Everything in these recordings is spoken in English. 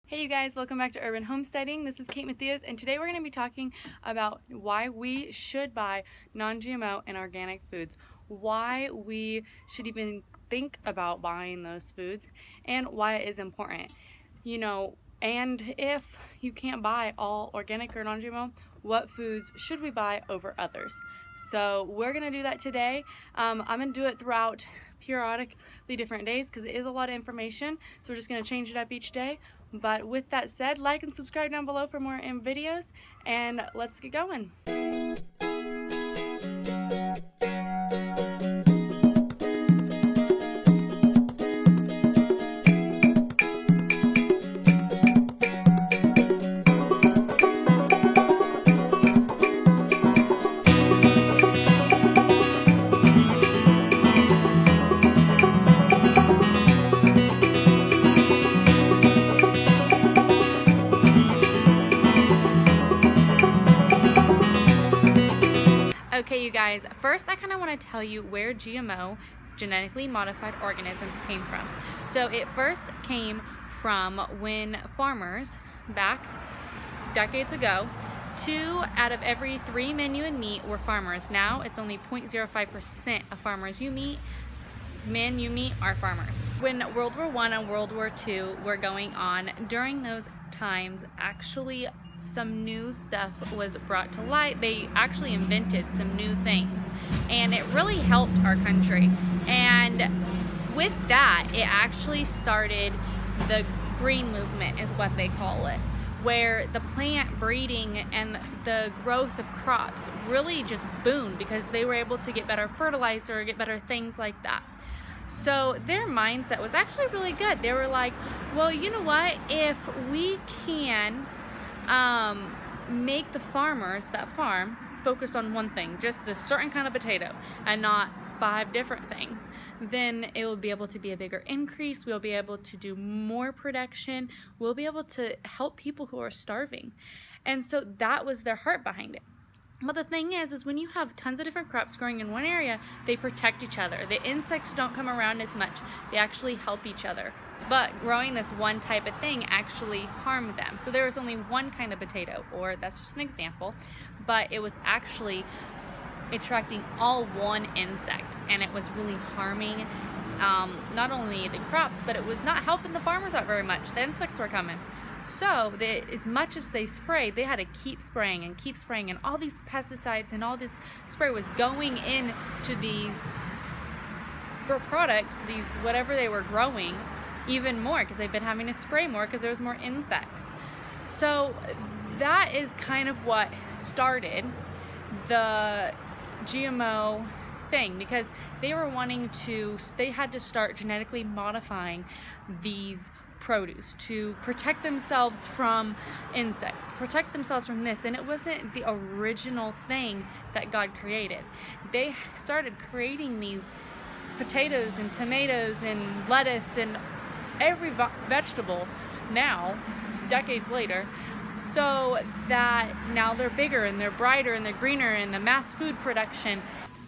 Hey you guys, welcome back to Urban Homesteading. This is Kate Matias, and today we're going to be talking about why we should buy non-GMO and organic foods, why we should even think about buying those foods, and why it is important. And if you can't buy all organic or non-GMO, what foods should we buy over others? So we're going to do that today. I'm going to do it throughout periodically different days because it is a lot of information, so we're just going to change it up each day. But with that said, like and subscribe down below for more videos, and let's get going. Okay, you guys, first I kind of want to tell you where GMO, genetically modified organisms, came from. So it first came from when farmers, back decades ago, 2 out of every 3 men you would meet were farmers. Now it's only 0.05% of farmers men you meet are farmers. When World War I and World War II were going on, during those times, actually some new stuff was brought to light. They actually invented some new things, and it really helped our country. And with that, it actually started the green movement, is what they call it, where the plant breeding and the growth of crops really just boomed because they were able to get better fertilizer, get better things like that. So their mindset was actually really good. They were like, well, you know what, if we can make the farmers that farm focus on one thing, just this certain kind of potato, and not 5 different things, then it will be able to be a bigger increase. We'll be able to do more production. We'll be able to help people who are starving. And so that was their heart behind it. But the thing is when you have tons of different crops growing in one area, they protect each other. The insects don't come around as much. They actually help each other. But growing this one type of thing actually harmed them. So there was only one kind of potato, or that's just an example, but it was actually attracting all one insect, and it was really harming not only the crops, but it was not helping the farmers out very much. The insects were coming. So as much as they sprayed, they had to keep spraying, and all these pesticides and all this spray was going into these products, these whatever they were growing, even more, because they've been having to spray more because there's more insects. So that is kind of what started the GMO thing, because they had to start genetically modifying these produce to protect themselves from insects, to protect themselves from this. And it wasn't the original thing that God created. They started creating these potatoes and tomatoes and lettuce and every vegetable now, decades later, so that now they're bigger and they're brighter and they're greener, and the mass food production.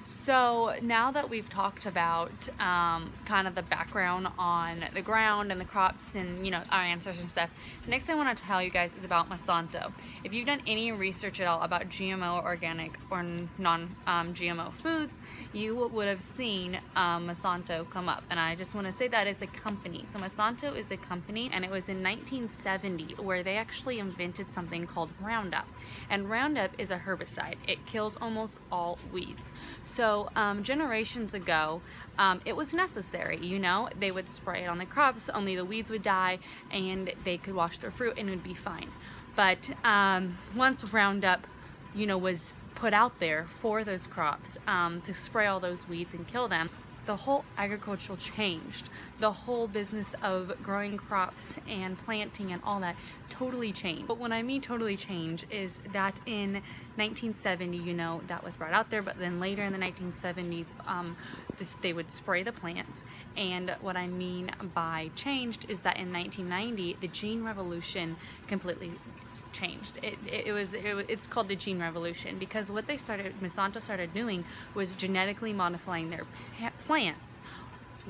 So now that we've talked about kind of the background on the ground and the crops and our ancestors and stuff, the next thing I want to tell you guys is about Monsanto. If you've done any research at all about GMO, organic, or non-GMO foods, you would have seen Monsanto come up. And I just want to say that is a company. So Monsanto is a company, and it was in 1970 where they actually invented something called Roundup. And Roundup is a herbicide. It kills almost all weeds. So generations ago, it was necessary, they would spray it on the crops, only the weeds would die, and they could wash their fruit and it would be fine. But once Roundup, was put out there for those crops to spray all those weeds and kill them, the whole agricultural changed. The whole business of growing crops and planting and all that totally changed. But when I mean totally changed is that in 1970, that was brought out there, but then later in the 1970s, they would spray the plants. And what I mean by changed is that in 1990, the gene revolution completely changed. It's called the gene revolution, because what Monsanto started doing was genetically modifying their plants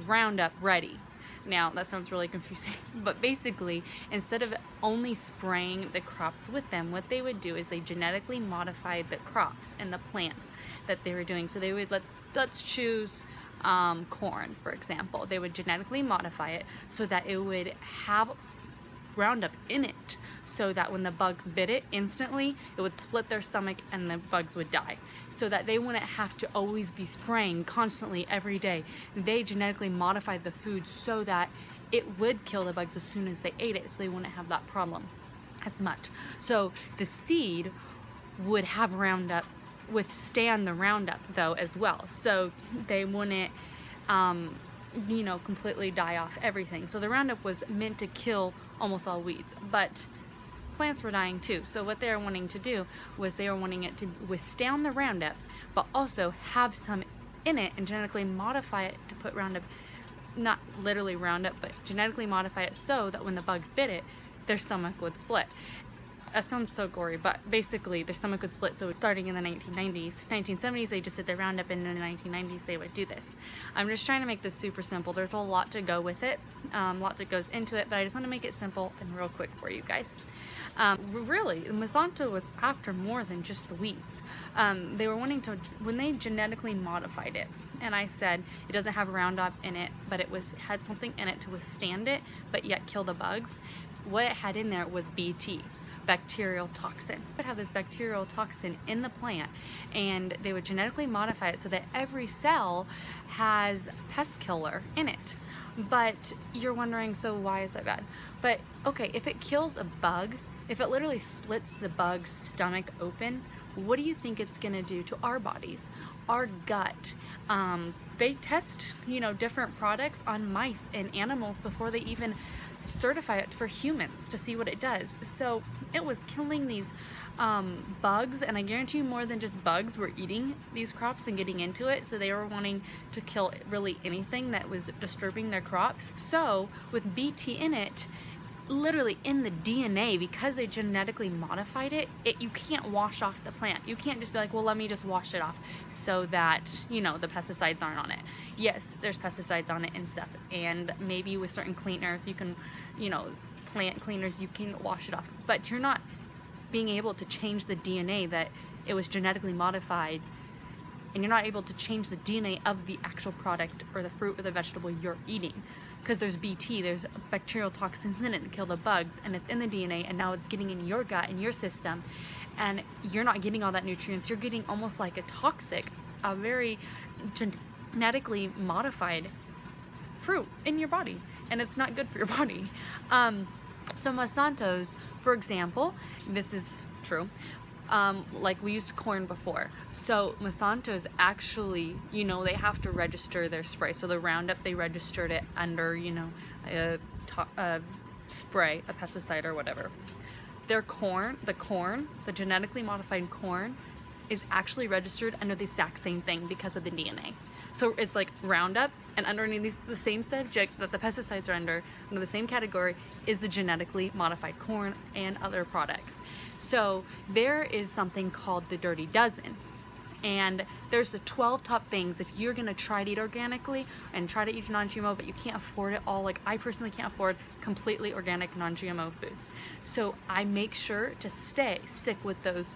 Roundup ready. Now that sounds really confusing, but basically instead of only spraying the crops with them, what they would do is they genetically modified the crops and the plants that they were doing. So they would, let's choose corn, for example. They would genetically modify it so that it would have Roundup in it, so that when the bugs bit it instantly, it would split their stomach and the bugs would die, so that they wouldn't have to always be spraying constantly every day. They genetically modified the food so that it would kill the bugs as soon as they ate it, so they wouldn't have that problem as much. So the seed would have Roundup, withstand the Roundup though as well, so they wouldn't you know, completely die off everything. So the Roundup was meant to kill almost all weeds, but plants were dying too. So what they were wanting to do was they were wanting it to withstand the Roundup, but also have some in it and genetically modify it to put Roundup, not literally Roundup, but genetically modify it so that when the bugs bit it, their stomach would split. That sounds so gory, but basically their stomach would split. So starting in the 1990s, 1970s, they just did their Roundup, and in the 1990s they would do this. I'm just trying to make this super simple. There's a lot to go with it, a lot that goes into it, but I just want to make it simple and real quick for you guys. Really, Monsanto was after more than just the weeds. They were wanting to, when they genetically modified it, and I said it doesn't have Roundup in it, but it had something in it to withstand it, but yet kill the bugs. What it had in there was BT. Bacterial toxin. It would have this bacterial toxin in the plant, and they would genetically modify it so that every cell has pest killer in it. But you're wondering, so why is that bad? But okay, if it kills a bug, if it literally splits the bug's stomach open, what do you think it's gonna do to our bodies, our gut? They test, you know, different products on mice and animals before they even certify it for humans to see what it does. So it was killing these bugs, and I guarantee you more than just bugs were eating these crops and getting into it. So they were wanting to kill really anything that was disturbing their crops. So with BT in it, literally in the DNA, because they genetically modified it, you can't wash off the plant. You can't just be like, well, let me just wash it off so that, you know, the pesticides aren't on it. Yes, there's pesticides on it and stuff, and maybe with certain cleaners you can, you know, plant cleaners, you can wash it off, but you're not being able to change the DNA that it was genetically modified, and you're not able to change the DNA of the actual product or the fruit or the vegetable you're eating. Because there's BT, there's bacterial toxins in it to kill the bugs, and it's in the DNA, and now it's getting in your gut, in your system, and you're not getting all that nutrients. You're getting almost like a toxic, a very genetically modified fruit in your body, and it's not good for your body. So Monsanto's, for example, this is true, like we used corn before. So Monsanto's actually, you know, they have to register their spray. So the Roundup, they registered it under, you know, a spray, a pesticide or whatever. Their corn, the genetically modified corn, is actually registered under the exact same thing because of the DNA. So it's like Roundup, and underneath the same subject that the pesticides are under the same category, is the genetically modified corn and other products. So there is something called the Dirty Dozen, and there's the 12 top things if you're gonna try to eat organically and try to eat non-GMO, but you can't afford it all. Like I personally can't afford completely organic non-GMO foods, so I make sure to stick with those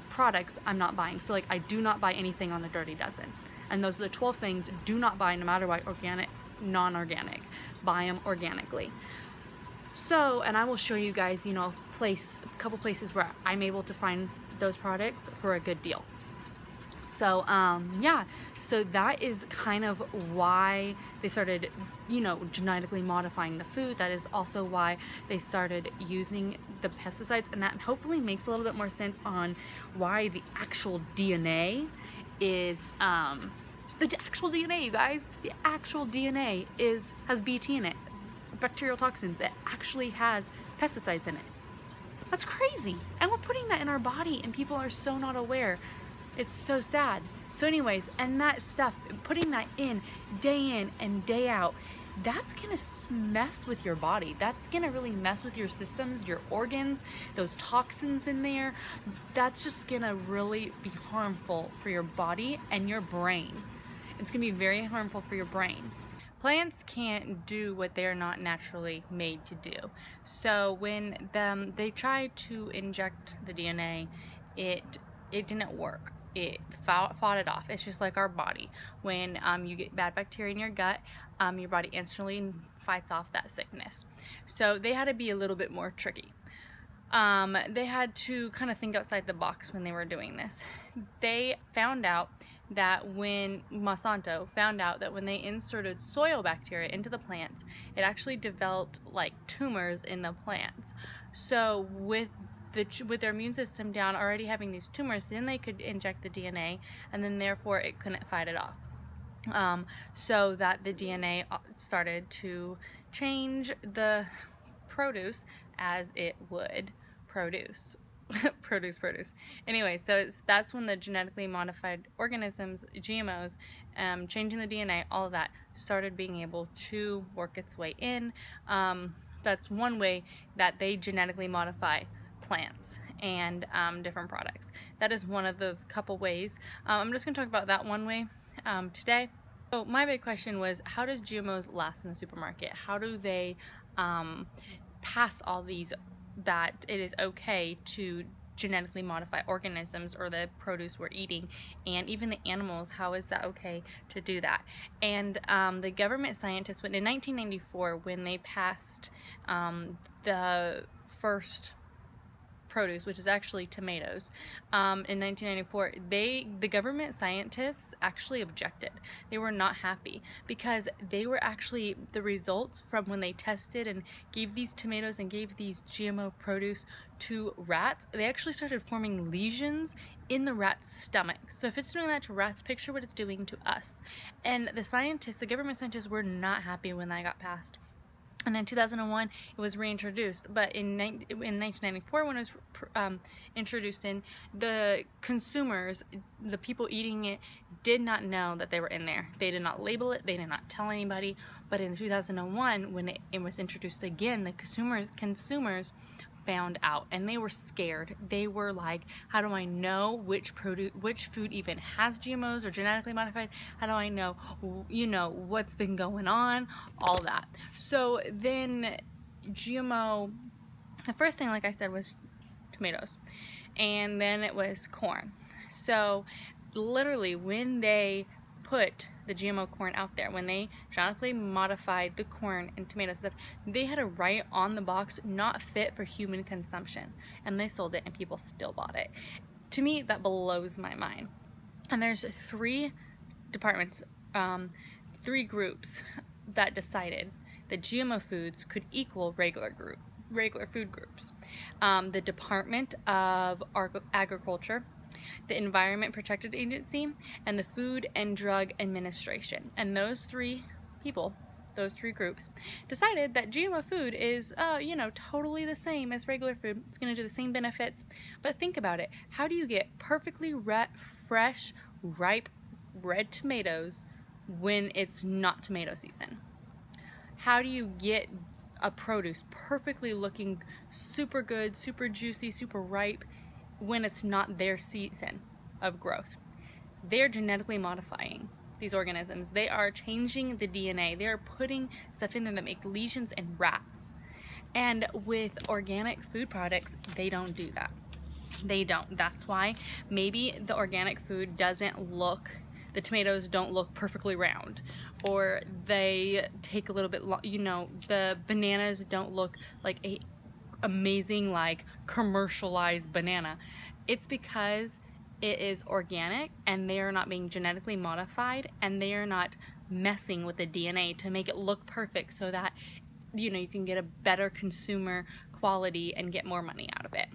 products I'm not buying. So like I do not buy anything on the Dirty Dozen. And those are the 12 things do not buy, no matter what, organic, non-organic. Buy them organically. So, and I will show you guys, you know, a couple places where I'm able to find those products for a good deal. So, yeah, so that is kind of why they started, you know, genetically modifying the food. That is also why they started using the pesticides, and that hopefully makes a little bit more sense on why the actual DNA is the actual DNA, you guys, the actual DNA has BT in it, bacterial toxins. It actually has pesticides in it. That's crazy, and we're putting that in our body, and people are so not aware. It's so sad. So anyways, and that stuff, putting that in and day out, that's gonna mess with your body. That's gonna really mess with your systems, your organs, those toxins in there. That's just gonna really be harmful for your body and your brain. It's gonna be very harmful for your brain. plants can't do what they're not naturally made to do. So when they tried to inject the DNA, it didn't work. It fought it off. It's just like our body. When you get bad bacteria in your gut, your body instantly fights off that sickness. So they had to be a little bit more tricky. They had to kind of think outside the box when they were doing this. They found out that when Monsanto found out that when they inserted soil bacteria into the plants, it actually developed like tumors in the plants. So with their immune system down, already having these tumors, then they could inject the DNA, and then therefore it couldn't fight it off. So that the DNA started to change the produce as it would produce. produce. Anyway, so that's when the genetically modified organisms, GMOs, changing the DNA, all of that started being able to work its way in. That's one way that they genetically modify plants and different products. That is one of the couple ways. I'm just going to talk about that one way today. So my big question was, how does GMOs last in the supermarket? How do they pass all these that it is okay to genetically modify organisms or the produce we're eating, and even the animals? How is that okay to do that? And the government scientists, in 1994, when they passed the first produce, which is actually tomatoes, in 1994, the government scientists actually objected. They were not happy because they were actually, the results from when they tested and gave these tomatoes and gave these GMO produce to rats, they actually started forming lesions in the rat's stomach. So if it's doing that to rats, picture what it's doing to us. And the government scientists were not happy when that got passed. And in 2001, it was reintroduced. But in 1994, when it was introduced in, the consumers, the people eating it, did not know that they were in there. They did not label it. They did not tell anybody. But in 2001, when it was introduced again, the consumers found out, and they were scared. They were like, how do I know which food even has GMOs or genetically modified? How do I know, what's been going on? All that. So then GMO, the first thing, like I said, was tomatoes, and then it was corn. So literally when they put the GMO corn out there, when they genetically modified the corn and tomato stuff, they had to write on the box, not fit for human consumption, and they sold it and people still bought it. To me, that blows my mind. And there's three departments, three groups that decided that GMO foods could equal regular food groups. The Department of Agriculture, the Environment Protection Agency, and the Food and Drug Administration. And those three people, those three groups, decided that GMO food is, totally the same as regular food. It's going to do the same benefits. But think about it. How do you get perfectly fresh, ripe, red tomatoes when it's not tomato season? How do you get a produce perfectly looking, super good, super juicy, super ripe, when it's not their season of growth? They're genetically modifying these organisms. They are changing the DNA. They are putting stuff in there that make lesions in rats. And with organic food products, they don't do that. They don't. That's why maybe the organic food doesn't look, the tomatoes don't look perfectly round, or they take a little bit long, the bananas don't look like a amazing, like, commercialized banana. It's because it is organic, and they are not being genetically modified, and they are not messing with the DNA to make it look perfect so that you can get a better consumer quality and get more money out of it.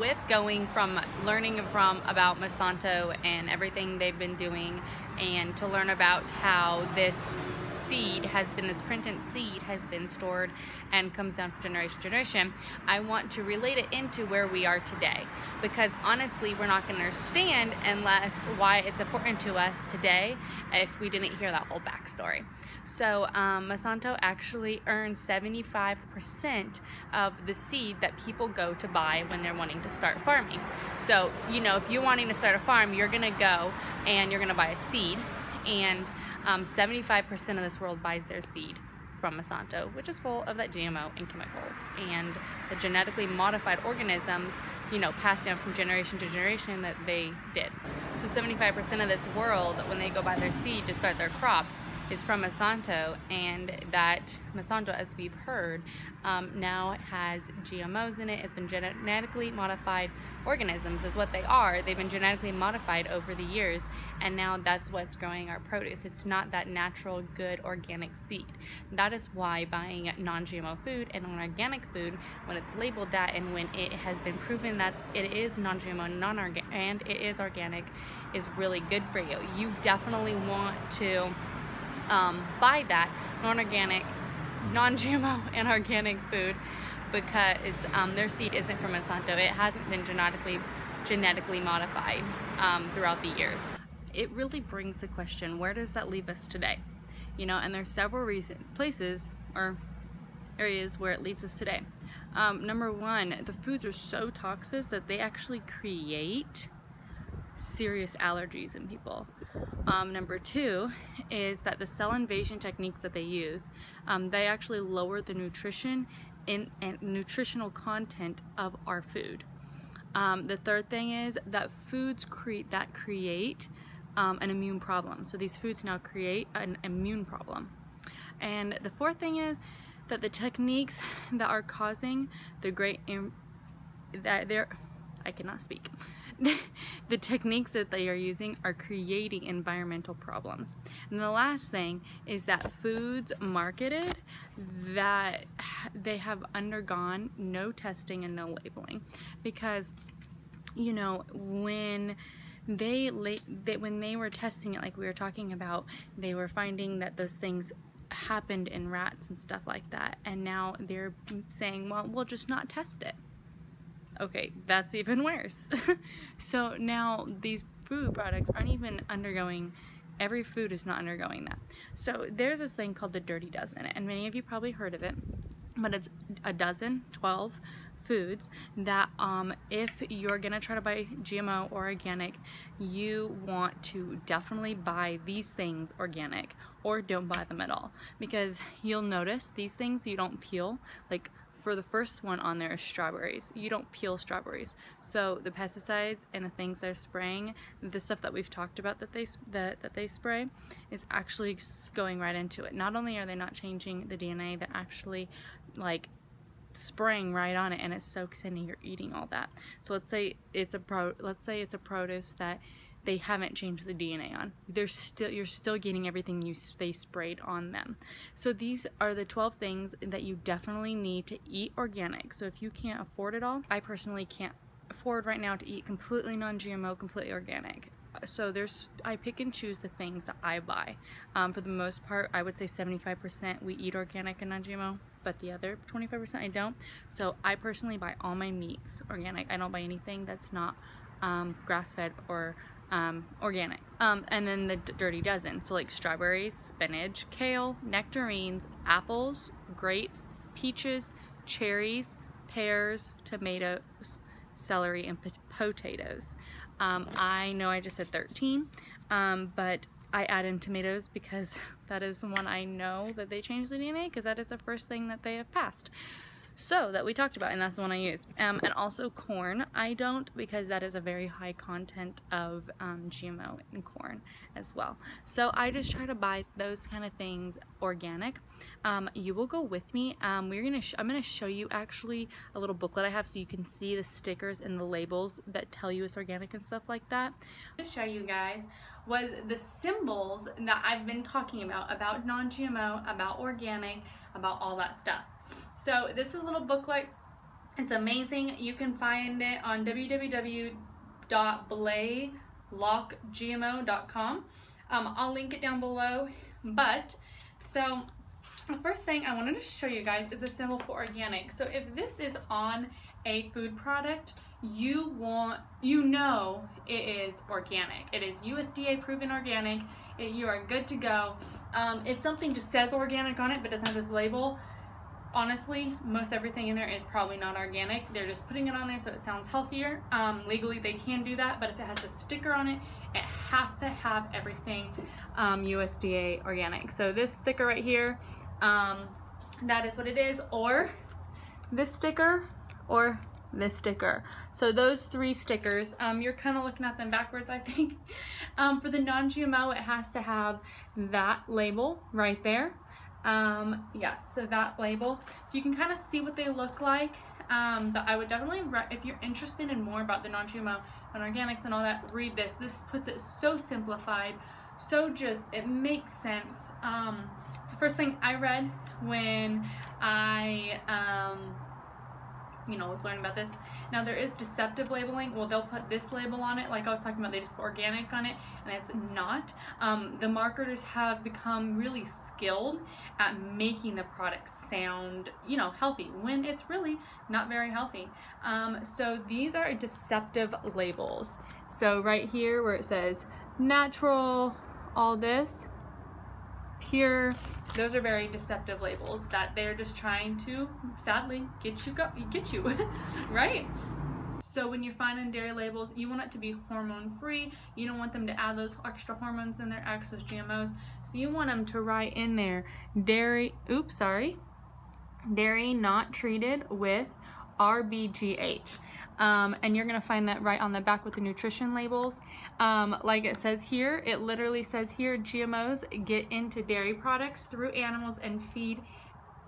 With going from learning about Monsanto and everything they've been doing, and to learn about how this seed has been, this printed seed has been stored and comes down from generation to generation, I want to relate it into where we are today, because honestly we're not going to understand unless why it's important to us today if we didn't hear that whole backstory. So Monsanto actually earns 75% of the seed that people go to buy when they're wanting to start farming. So if you're wanting to start a farm, you're going to go and you're going to buy a seed, and 75% of this world buys their seed from Monsanto, which is full of that GMO and chemicals, and the genetically modified organisms, you know, passed down from generation to generation that they did. So 75% of this world, when they go buy their seed to start their crops, is from Monsanto, and that Monsanto, as we've heard, now has GMOs in it. It's been genetically modified organisms is what they are. They've been genetically modified over the years, and now that's what's growing our produce. It's not that natural, good, organic seed. That is why buying non-GMO food and organic food, when it's labeled that and when it has been proven that it is non-GMO, and it is organic, is really good for you. You definitely want to buy that non-organic, non-GMO and organic food, because their seed isn't from Monsanto. It hasn't been genetically modified throughout the years. It really brings the question, where does that leave us today? You know, and there's several places or areas where it leaves us today. Number one, the foods are so toxic that they actually create serious allergies in people. Number two is that the cell invasion techniques that they use, they actually lower the nutrition and nutritional content of our food. The third thing is that foods create an immune problem. So these foods now create an immune problem. And the fourth thing is that the techniques that are causing I cannot speak. The techniques that they are using are creating environmental problems. And the last thing is that foods marketed that they have undergone no testing and no labeling, because, you know, when they were testing it, like we were talking about, they were finding that those things happened in rats and stuff like that, and now they're saying, well, we'll just not test it. Okay, that's even worse. So now these food products aren't even undergoing, every food is not undergoing that. So there's this thing called the Dirty Dozen, and many of you probably heard of it, but it's 12 foods that if you're gonna try to buy GMO or organic, you want to definitely buy these things organic, or don't buy them at all, because you'll notice these things you don't peel. Like, for the first one on there is strawberries. You don't peel strawberries. So the pesticides and the things they're spraying, the stuff that we've talked about that they spray, is actually going right into it. Not only are they not changing the DNA, they're actually like spraying right on it, and it soaks in and you're eating all that. So let's say it's a produce that they haven't changed the DNA on. You're still getting everything they sprayed on them. So these are the 12 things that you definitely need to eat organic. So if you can't afford it all, I personally can't afford right now to eat completely non-GMO, completely organic. So I pick and choose the things that I buy. For the most part, I would say 75% we eat organic and non-GMO, but the other 25% I don't. So I personally buy all my meats organic. I don't buy anything that's not grass-fed or organic. And then the Dirty Dozen, so like strawberries, spinach, kale, nectarines, apples, grapes, peaches, cherries, pears, tomatoes, celery, and potatoes. I know I just said 13, but I add in tomatoes because that is one I know that they changed the DNA, because that is the first thing that they have passed. So that we talked about, and that's the one I use. And also corn, I don't, because that is a very high content of GMO in corn as well. So I just try to buy those kind of things organic. You will go with me. I'm gonna show you actually a little booklet I have, so you can see the stickers and the labels that tell you it's organic and stuff like that. To show you guys was the symbols that I've been talking about non-GMO, about organic, about all that stuff. So this is a little booklet. It's amazing. You can find it on www.blaylockgmo.com. I'll link it down below. But so the first thing I wanted to show you guys is a symbol for organic. So if this is on a food product, you know it is organic. It is USDA proven organic. You are good to go. If something just says organic on it but doesn't have this label, honestly, most everything in there is probably not organic. They're just putting it on there so it sounds healthier. Legally, they can do that, but if it has a sticker on it, it has to have everything USDA organic. So this sticker right here, that is what it is, or this sticker, or this sticker. So those 3 stickers, you're kind of looking at them backwards, I think. For the non-GMO, it has to have that label right there. Yes, so that label, so you can kind of see what they look like, but I would definitely, if you're interested in more about the non-GMO and organics and all that, read this. This puts it so simplified, so just, it makes sense. It's the first thing I read when I was learning about this. Now there is deceptive labeling. Well, they'll put this label on it, like I was talking about, they just put organic on it, and it's not. The marketers have become really skilled at making the product sound, healthy, when it's really not very healthy. So these are deceptive labels. So right here where it says natural, all this, pure, those are very deceptive labels that they're just trying to, sadly, get you right? So when you're finding dairy labels, you want it to be hormone free. You don't want them to add those extra hormones in there, excess GMOs. So you want them to write in there, dairy not treated with RBGH. And you're gonna find that right on the back with the nutrition labels. Like it says here, it literally says here, GMOs get into dairy products through animals and feed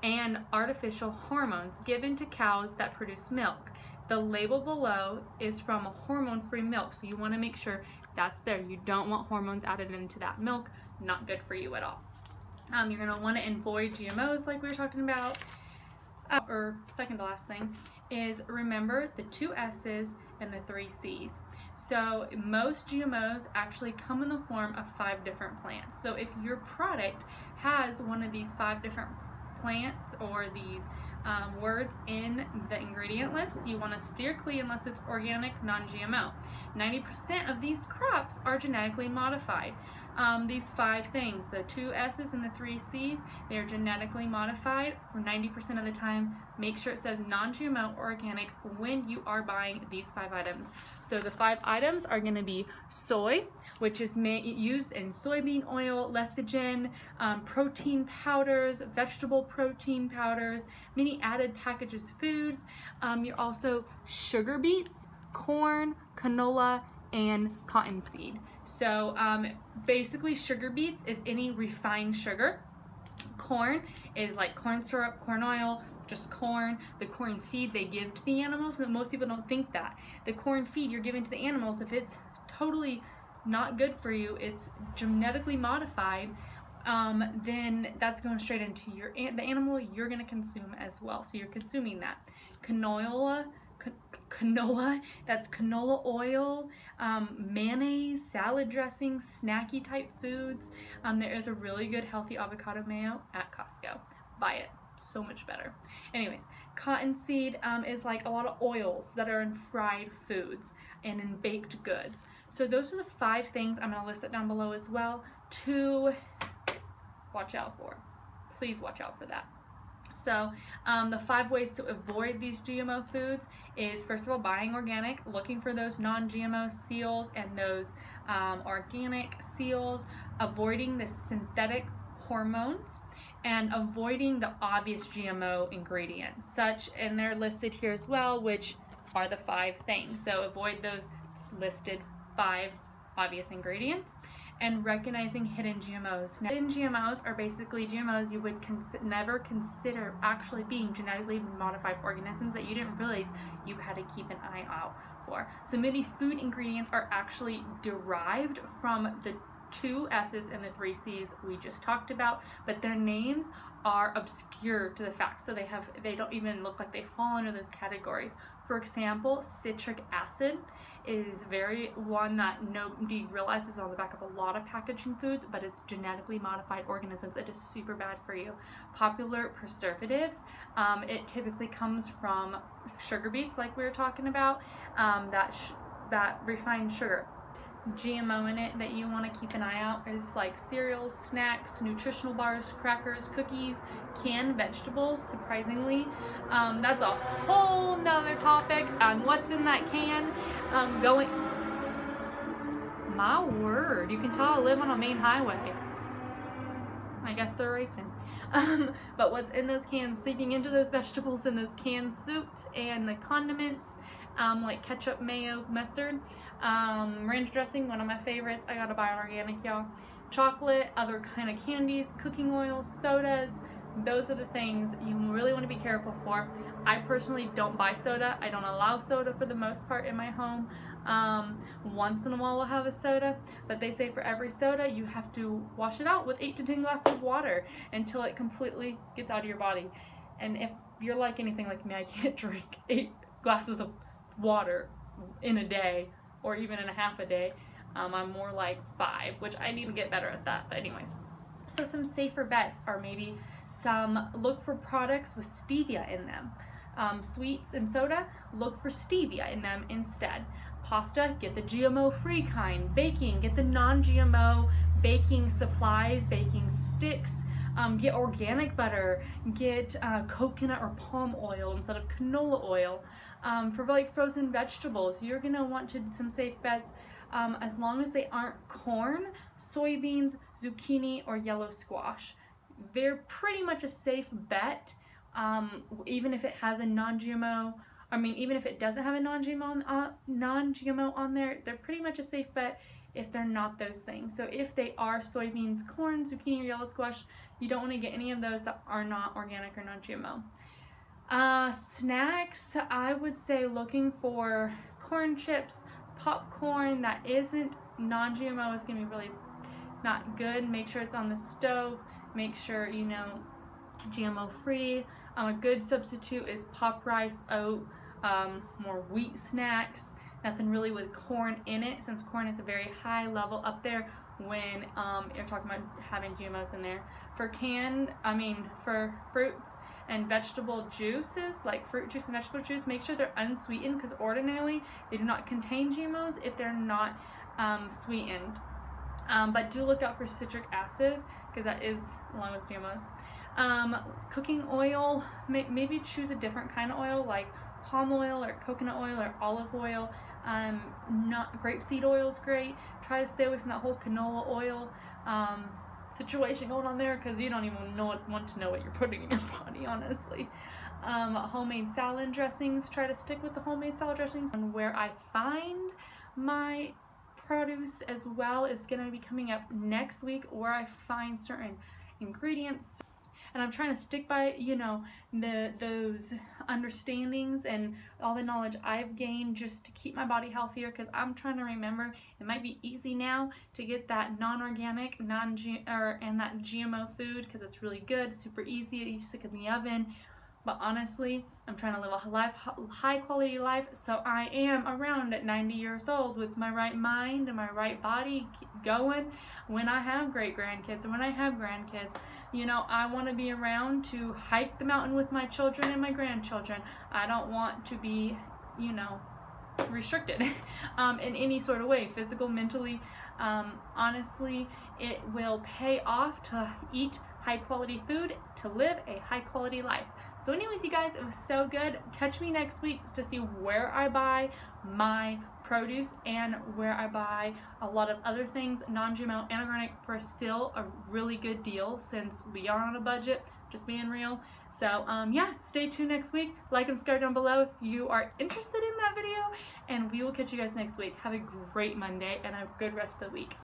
and artificial hormones given to cows that produce milk. The label below is from a hormone-free milk, so you want to make sure that's there. You don't want hormones added into that milk. Not good for you at all. You're going to want to avoid GMOs like we were talking about. Or second to last thing is, remember the 2 S's and the 3 C's. So most GMOs actually come in the form of 5 different plants. So if your product has one of these 5 different plants or these words in the ingredient list, you want to steer clear unless it's organic non-GMO. 90% of these crops are genetically modified. These 5 things, the 2 S's and the 3 C's, they are genetically modified for 90% of the time. Make sure it says non-GMO or organic when you are buying these 5 items. So the 5 items are going to be soy, which is used in soybean oil, lecithin, protein powders, vegetable protein powders, many added packaged foods. You're also sugar beets, corn, canola, and cottonseed. So basically sugar beets is any refined sugar. Corn is like corn syrup, corn oil, just corn. The corn feed they give to the animals, and most people don't think that. The corn feed you're giving to the animals, if it's totally not good for you, it's genetically modified, then that's going straight into the animal you're going to consume as well. So you're consuming that. Canola, that's canola oil, mayonnaise, salad dressing, snacky type foods. There is a really good healthy avocado mayo at Costco. Buy it, so much better. Anyways, cottonseed is like a lot of oils that are in fried foods and in baked goods. So those are the 5 things, I'm going to list it down below as well, to watch out for. Please watch out for that. So the 5 ways to avoid these GMO foods is, first of all, buying organic, looking for those non-GMO seals and those organic seals, avoiding the synthetic hormones, and avoiding the obvious GMO ingredients, and they're listed here as well, which are the 5 things. So avoid those listed 5 obvious ingredients. And recognizing hidden GMOs. Now, hidden GMOs are basically GMOs you would never consider actually being genetically modified organisms that you didn't realize you had to keep an eye out for. So many food ingredients are actually derived from the 2 S's and the 3 C's we just talked about, but their names are obscure to the fact, so they don't even look like they fall under those categories. For example, citric acid is one that nobody realizes on the back of a lot of packaging foods, but it's genetically modified organisms. It is super bad for you. Popular preservatives, it typically comes from sugar beets, like we were talking about, that refined sugar. GMO in it that you want to keep an eye out is like cereals, snacks, nutritional bars, crackers, cookies, canned vegetables, surprisingly. That's a whole nother topic on what's in that can. My word, you can tell I live on a main highway. I guess they're racing. But what's in those cans, seeping into those vegetables and those canned soups and the condiments, like ketchup, mayo, mustard, ranch dressing, one of my favorites. I gotta buy organic, y'all. Chocolate, other kind of candies, cooking oils, sodas. Those are the things you really want to be careful for. I personally don't buy soda. I don't allow soda for the most part in my home. Once in a while we'll have a soda, but they say for every soda you have to wash it out with 8 to 10 glasses of water until it completely gets out of your body. And if you're like anything like me, I can't drink 8 glasses of water in a day or even in a half a day. I'm more like 5, which I need to get better at that, but anyways. So some safer bets are maybe look for products with stevia in them. Sweets and soda, look for stevia in them instead. Pasta, get the GMO-free kind. Baking, get the non-GMO baking supplies, baking sticks. Get organic butter, get coconut or palm oil instead of canola oil. For like frozen vegetables, you're gonna want to do some safe bets as long as they aren't corn, soybeans, zucchini, or yellow squash. They're pretty much a safe bet, even if it has a non-GMO. I mean, even if it doesn't have a non-GMO on there, they're pretty much a safe bet if they're not those things. So if they are soybeans, corn, zucchini, or yellow squash, you don't want to get any of those that are not organic or non-GMO. Snacks, I would say looking for corn chips, popcorn that isn't non-GMO is going to be really not good. Make sure it's on the stove. Make sure, you know, GMO free. A good substitute is pop rice, oat, more wheat snacks. Nothing really with corn in it, since corn is a very high level up there when you're talking about having GMOs in there. For fruits and vegetable juices, like fruit juice and vegetable juice, make sure they're unsweetened, because ordinarily they do not contain GMOs if they're not sweetened. But do look out for citric acid, because that is along with GMOs. Cooking oil, maybe choose a different kind of oil, like palm oil or coconut oil or olive oil. Not grapeseed oil is great. Try to stay away from that whole canola oil situation going on there, because you don't even want to know what you're putting in your body, honestly. Homemade salad dressings, try to stick with the homemade salad dressings. And where I find my produce as well is going to be coming up next week, where I find certain ingredients. And I'm trying to stick by, you know, those understandings and all the knowledge I've gained just to keep my body healthier, because I'm trying to remember. It might be easy now to get that non-organic, and that GMO food, because it's really good, super easy, you stick it in the oven. But honestly, I'm trying to live a high quality life, so I am around at 90 years old with my right mind and my right body going. When I have great grandkids and when I have grandkids, you know, I want to be around to hike the mountain with my children and my grandchildren. I don't want to be, you know, restricted in any sort of way, physical, mentally. Honestly, it will pay off to eat high quality food, to live a high quality life. So anyways, you guys, it was so good. Catch me next week to see where I buy my produce and where I buy a lot of other things, non-GMO and organic, for still a really good deal, since we are on a budget, just being real. So yeah, stay tuned next week. Like and subscribe down below if you are interested in that video, and we will catch you guys next week. Have a great Monday and a good rest of the week.